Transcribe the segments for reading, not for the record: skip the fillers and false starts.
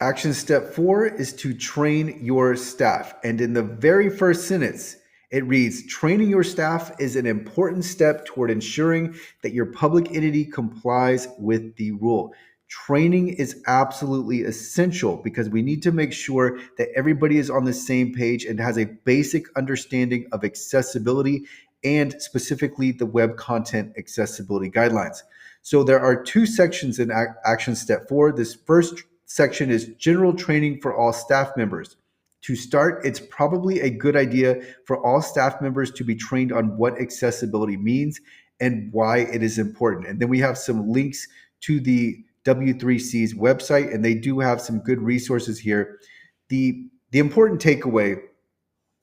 Action step 4 is to train your staff. And in the very first sentence, it reads, training your staff is an important step toward ensuring that your public entity complies with the rule. Training is absolutely essential because we need to make sure that everybody is on the same page and has a basic understanding of accessibility and specifically the web content accessibility guidelines. So there are two sections in action step 4. This first section is general training for all staff members. To start, it's probably a good idea for all staff members to be trained on what accessibility means and why it is important. And then we have some links to the W3C's website, and they do have some good resources here. The important takeaway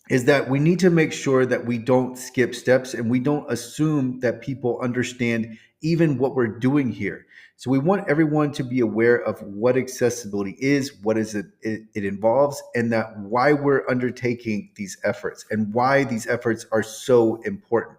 is that we need to make sure that we don't skip steps and we don't assume that people understand even what we're doing here. So we want everyone to be aware of what accessibility is, what is it involves, and that why we're undertaking these efforts and why these efforts are so important.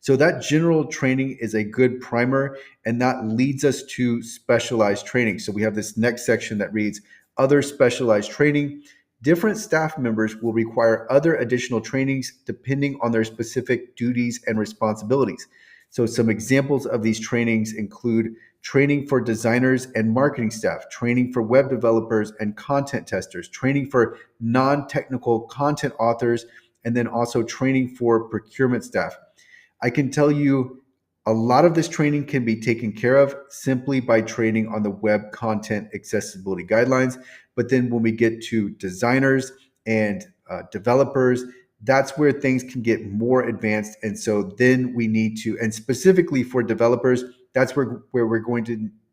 So that general training is a good primer, and that leads us to specialized training. So we have this next section that reads other specialized training. Different staff members will require other additional trainings depending on their specific duties and responsibilities. So some examples of these trainings include training for designers and marketing staff, training for web developers and content testers, training for non-technical content authors, and then also training for procurement staff. I can tell you a lot of this training can be taken care of simply by training on the web content accessibility guidelines. But then when we get to designers and developers, that's where things can get more advanced. And so then we need to, and specifically for developers, that's where we're going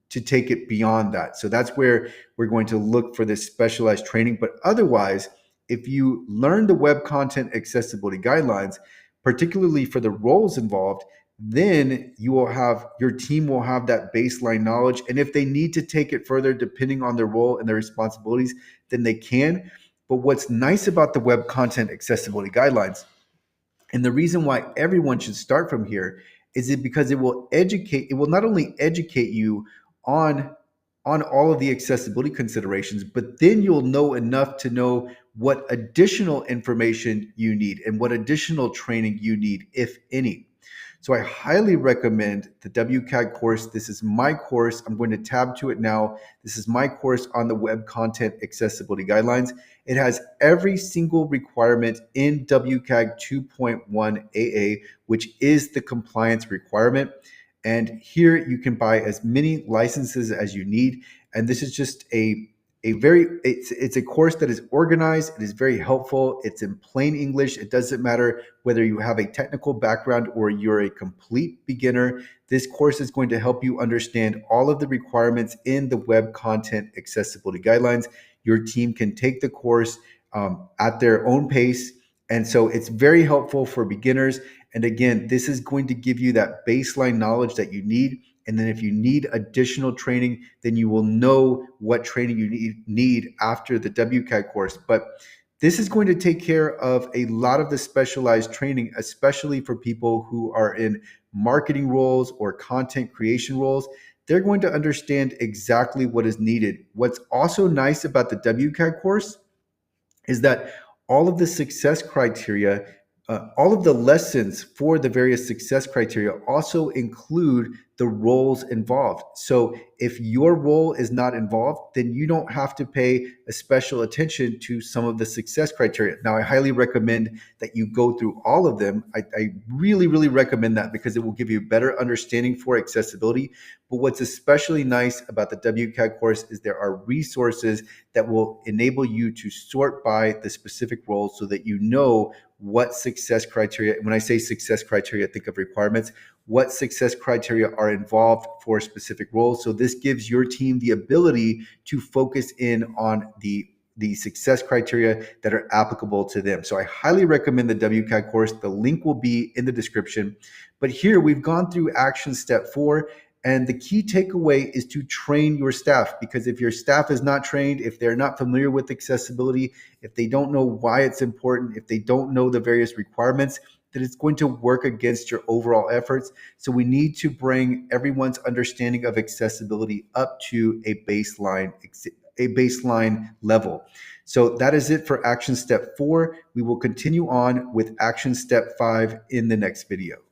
to take it beyond that. So that's where we're going to look for this specialized training. But otherwise, if you learn the web content accessibility guidelines, particularly for the roles involved, then your team will have that baseline knowledge. And if they need to take it further, depending on their role and their responsibilities, then they can. But what's nice about the web content accessibility guidelines, and the reason why everyone should start from here, is it because it will not only educate you on all of the accessibility considerations, but then you'll know enough to know what additional information you need and what additional training you need, if any. So I highly recommend the WCAG course. This is my course. I'm going to tab to it now. This is my course on the web content accessibility guidelines. It has every single requirement in WCAG 2.1 AA, which is the compliance requirement. And here you can buy as many licenses as you need. And this is just it's a course that is organized. It is very helpful. It's in plain English. It doesn't matter whether you have a technical background or you're a complete beginner. This course is going to help you understand all of the requirements in the web content accessibility guidelines. Your team can take the course at their own pace. And so it's very helpful for beginners. And again, this is going to give you that baseline knowledge that you need. And then if you need additional training, then you will know what training you need after the WCAG course. But this is going to take care of a lot of the specialized training, especially for people who are in marketing roles or content creation roles. They're going to understand exactly what is needed. What's also nice about the WCAG course is that all of the success criteria, all of the lessons for the various success criteria also include the roles involved. So if your role is not involved, then you don't have to pay a special attention to some of the success criteria. Now, I highly recommend that you go through all of them. I really, really recommend that because it will give you a better understanding for accessibility. But what's especially nice about the WCAG course is there are resources that will enable you to sort by the specific roles so that you know what success criteria, when I say success criteria, think of requirements, what success criteria are involved for specific roles. So this gives your team the ability to focus in on the success criteria that are applicable to them. So I highly recommend the WCAG course. The link will be in the description. But here we've gone through action step 4. And the key takeaway is to train your staff, because if your staff is not trained, if they're not familiar with accessibility, if they don't know why it's important, if they don't know the various requirements, then it's going to work against your overall efforts. So we need to bring everyone's understanding of accessibility up to a baseline a baseline level. So that is it for action step 4. We will continue on with action step 5 in the next video.